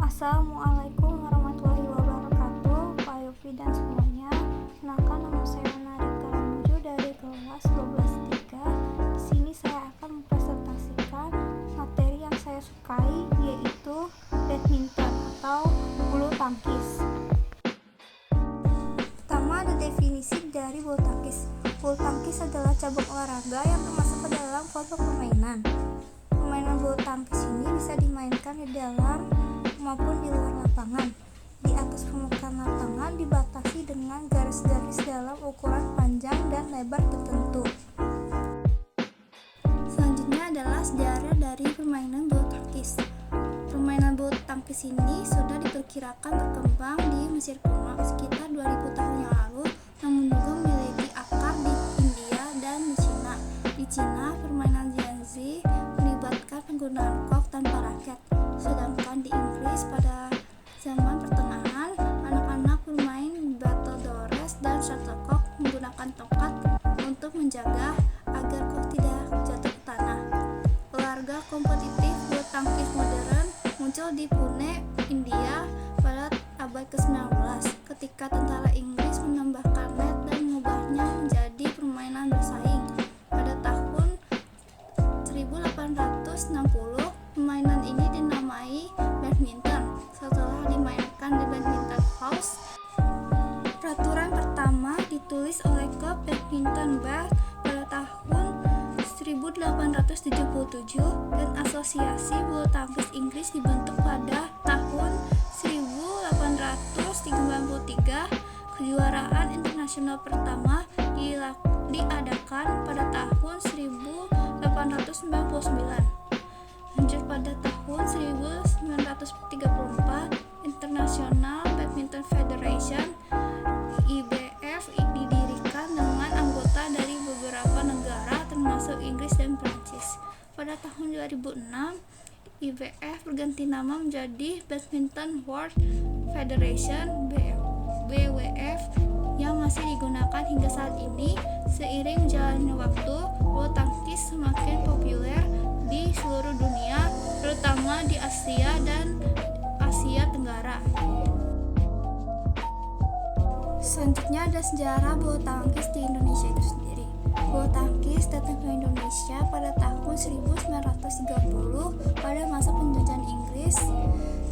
Assalamualaikum warahmatullahi wabarakatuh, Pak Yofi dan semuanya. Kenalkan, nama saya Narika Ramuju dari kelas 12-3. Di sini saya akan mempresentasikan materi yang saya sukai, yaitu badminton atau bulu tangkis. Pertama, ada definisi dari bulu tangkis. Bulu tangkis adalah cabang olahraga yang termasuk ke dalam kelompok permainan. Permainan bulu tangkis ini bisa dimainkan di dalam maupun di luar lapangan. Di atas permukaan lapangan dibatasi dengan garis-garis dalam ukuran panjang dan lebar tertentu. Selanjutnya adalah sejarah dari permainan bulu tangkis. Permainan bulu tangkis ini sudah diperkirakan berkembang di Mesir kuno sekitar 2000 tahun yang lalu, namun juga memiliki akar di India dan di Cina. Di Cina, permainan Jiangzi melibatkan penggunaan kok tanpa raket. Sedangkan di Inggris pada zaman pertengahan, anak-anak bermain battledores dan shuttlecock menggunakan tongkat untuk menjaga agar kok tidak jatuh ke tanah. Olahraga kompetitif bulu tangkis modern muncul di Pune, India pada abad ke-19 ketika tentara Inggris menambahkan net dan mengubahnya menjadi permainan bersaing. Pada tahun 1860, permainan ini dinamai badminton setelah dimainkan di badminton house. Peraturan pertama ditulis oleh klub badminton Bath pada tahun 1877 dan asosiasi bulu tangkis Inggris dibentuk pada tahun 1893. Kejuaraan internasional pertama diadakan pada tahun 1899. Lanjut pada tahun 1934, International Badminton Federation (IBF) didirikan dengan anggota dari beberapa negara termasuk Inggris dan Prancis. Pada tahun 2006, IBF berganti nama menjadi Badminton World Federation (BWF) yang masih digunakan hingga saat ini. Seiring berjalannya waktu, bulu tangkis semakin populer di seluruh dunia, terutama di Asia dan Asia Tenggara. Selanjutnya ada sejarah bulu tangkis di Indonesia itu sendiri. Bulu tangkis datang ke Indonesia pada tahun 1930 pada masa penjajahan Inggris.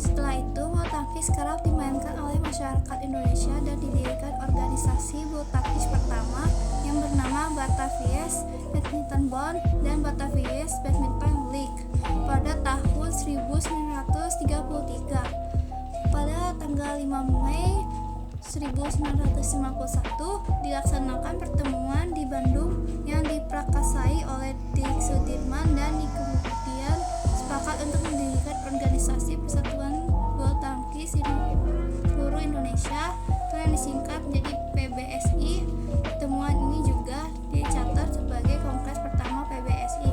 Setelah itu, bulu tangkis kerap dimainkan oleh masyarakat Indonesia dan didirikan organisasi bulu tangkis pertama yang bernama Batavius Badminton Bond dan Batavius Badminton League pada tahun 1933. Pada tanggal 5 Mei 1951 dilaksanakan pertemuan di Bandung yang diprakasai oleh Dik Sudirman dan kemudian sepakat untuk mendirikan organisasi Persatuan Bulu Tangkis seluruh Indonesia atau yang disingkat menjadi PBSI. Pertemuan ini juga dicatat sebagai kongres pertama PBSI.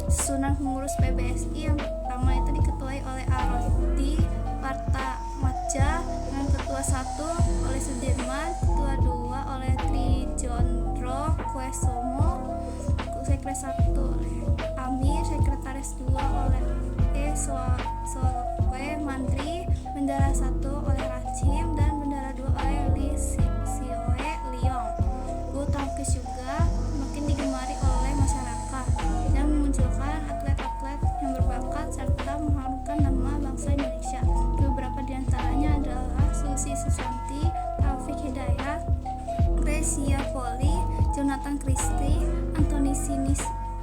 Susunan pengurus PBSI yang pertama itu diketuai oleh Arodi Partamadja dengan ketua 1 oleh Sudirman, ketua 2 oleh Trijondro Kuesomo, sekretaris 1 oleh Amir, sekretaris 2 oleh Solwe Mantri, bendara 1 oleh Rachim, dan bendara 2 oleh Li Sioe Liong. Bulu tangkis juga makin digemari oleh masyarakat dan memunculkan atlet-atlet yang berbakat serta mengharumkan nama bangsa Indonesia. Beberapa di antaranya adalah Susi Susanti, Taufik Hidayat, Gracia Poli, Jonathan Christie, Antoni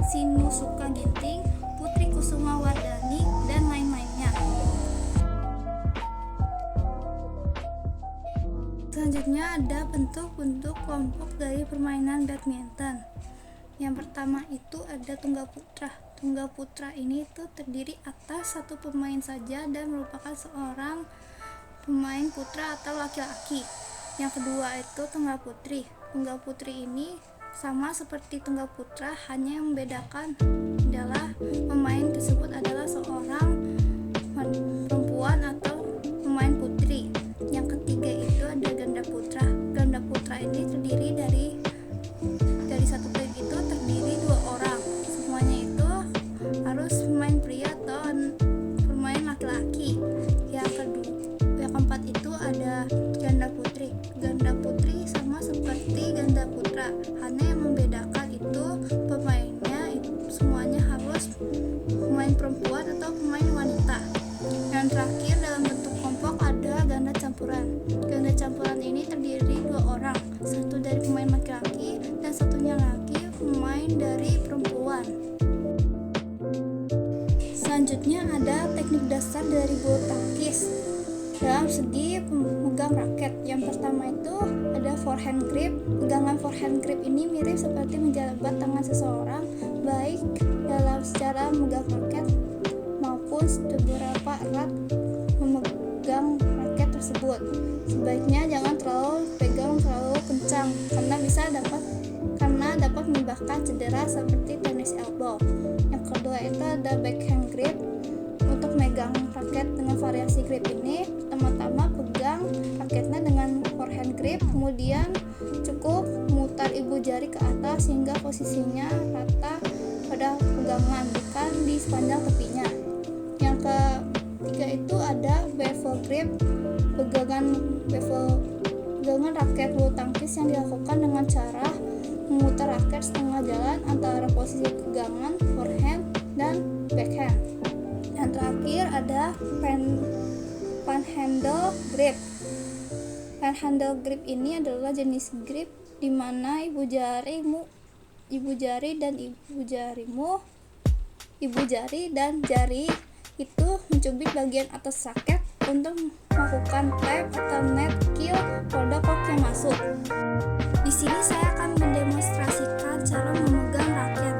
Sinusuka Ginting, Putri Kusuma Wardani, dan lain-lainnya. Selanjutnya ada bentuk-bentuk kelompok dari permainan badminton. Yang pertama itu ada tunggal putra. Tunggal putra ini itu terdiri atas satu pemain saja dan merupakan seorang pemain putra atau laki-laki. Yang kedua itu tunggal putri. Tunggal putri ini sama seperti tunggal putra, hanya yang membedakan adalah pemain tersebut adalah seorang perempuan atau pemain putri. Yang ketiga itu ada ganda putra. Ganda putra ini terdiri dari satu tim itu terdiri 2 orang. Semuanya itu harus pemain pria atau pemain laki-laki. Yang kedua keempat itu ada ganda putri. Ganda putri sama seperti ganda putra, hanya yang membedakan itu pemainnya semuanya harus pemain perempuan atau pemain wanita. Yang terakhir dalam bentuk kelompok ada ganda campuran. Ganda campuran ini terdiri 2 orang, satu dari pemain laki-laki dan satunya lagi pemain dari perempuan. Selanjutnya ada teknik dasar dari bulu tangkis dalam segi pemegang raket. Yang pertama itu ada forehand grip. Pegangan forehand grip ini mirip seperti menjabat tangan seseorang, baik dalam secara memegang raket maupun seberapa erat memegang raket tersebut. Sebaiknya jangan terlalu kencang karena dapat menyebabkan cedera seperti tennis elbow. Yang kedua itu ada backhand grip. Untuk megang raket dengan variasi grip ini, pertama-tama pegang raketnya dengan forehand grip, kemudian cukup memutar ibu jari ke atas sehingga posisinya rata pada pegangan, bukan di sepanjang tepinya. Yang ketiga itu ada bevel grip. Pegangan raket bulu tangkis yang dilakukan dengan cara memutar raket setengah jalan antara posisi pegangan forehand dan backhand. Yang terakhir ada panhandle grip. Panhandle grip ini adalah jenis grip di mana ibu jari dan jari itu mencubit bagian atas raket untuk melakukan tap atau net kill pada kok yang masuk. Di sini saya akan mendemonstrasikan cara memegang raket.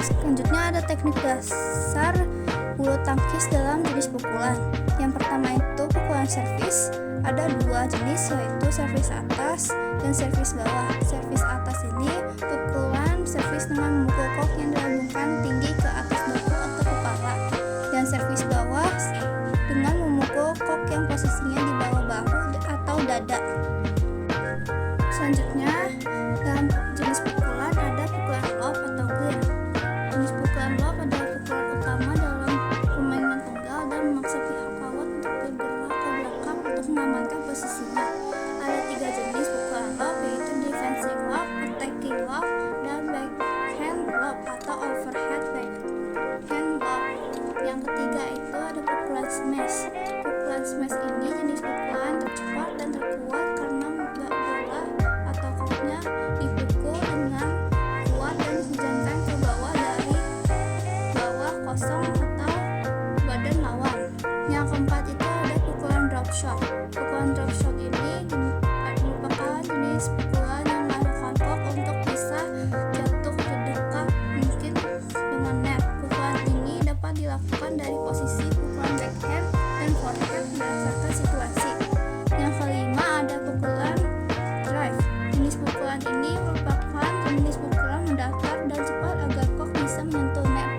Selanjutnya ada teknik dasar bulu tangkis dalam jenis pukulan. Yang pertama itu pukulan servis. Ada 2 jenis, yaitu servis atas dan servis bawah. Servis atas ini pukulan servis dengan memukul kok yang dilambungkan tinggi ke atas bahu atau kepala. Dan servis bawah dengan memukul kok yang posisinya di bawah bahu atau dada. Selanjutnya dalam jenis pukulan ada pukulan lob atau clear. Jenis pukulan lob adalah pukulan utama dalam permainan tunggal dan memaksa pihak lawan untuk bergerak ke belakang untuk mengamankan posisinya. Ada 3 jenis pukulan lob, yaitu defensive lob, attacking lob, dan backhand lob atau overhead backhand lob. Yang ketiga itu ada pukulan smash. Pukulan smash ini jenis pukulan tercepat dan terkuat karena bola atau koknya dipukul dengan kuat dan dihujankan ke bawah dari bawah kosong atau badan lawan. Yang keempat itu ada pukulan drop shot. Pukulan drop shot ini merupakan jenis pukulan yang menggunakan kok untuk bisa jatuh terdekat mungkin dengan net. Pukulan ini dapat dilakukan dari posisi pukulan backhand dan forehand berdasarkan situasi. Yang kelima ada pukulan drive. Jenis pukulan ini merupakan jenis pukulan mendatar dan cepat agar kok bisa menyentuh net.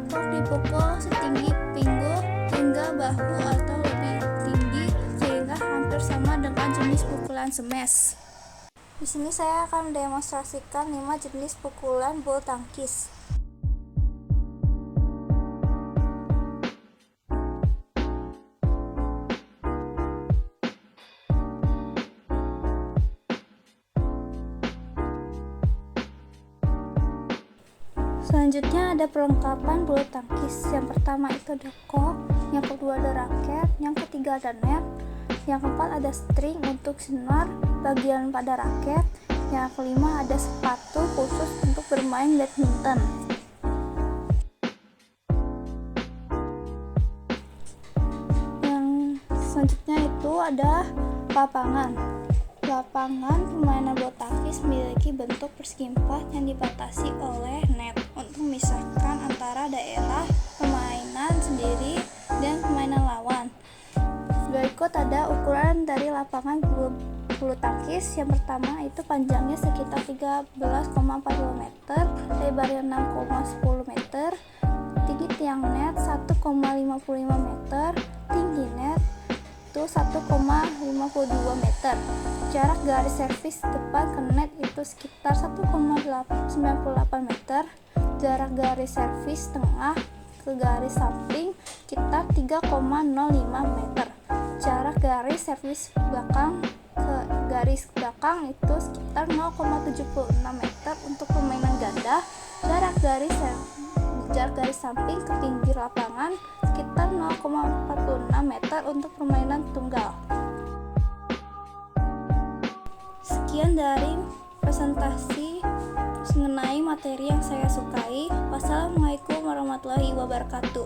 Kok dipukul setinggi pinggul hingga bahu atau lebih tinggi sehingga hampir sama dengan jenis pukulan smash. Di sini saya akan demonstrasikan 5 jenis pukulan bulu tangkis. Selanjutnya ada perlengkapan bulu tangkis. Yang pertama itu ada kok, yang kedua ada raket, yang ketiga ada net, yang keempat ada string untuk senar bagian pada raket, yang kelima ada sepatu khusus untuk bermain badminton. Yang selanjutnya itu ada lapangan. Lapangan permainan bulu tangkis memiliki bentuk persegi 4 yang dibatasi oleh net untuk memisahkan antara daerah permainan sendiri dan permainan lawan. Berikut ada ukuran dari lapangan bulu bulu tangkis. Yang pertama itu panjangnya sekitar 13,40 meter, lebarnya 6,10 meter, tinggi tiang net 1,55 meter, tinggi net itu 1,52 meter. Jarak garis servis depan ke net itu sekitar 1,98 meter. Jarak garis servis tengah ke garis samping sekitar 3,05 meter. Jarak garis servis belakang ke garis belakang itu sekitar 0,76 meter untuk permainan ganda. Jarak garis samping ke pinggir lapangan sekitar 0,46 meter untuk permainan tunggal. Sekian dari presentasi mengenai materi yang saya sukai. Wassalamualaikum warahmatullahi wabarakatuh.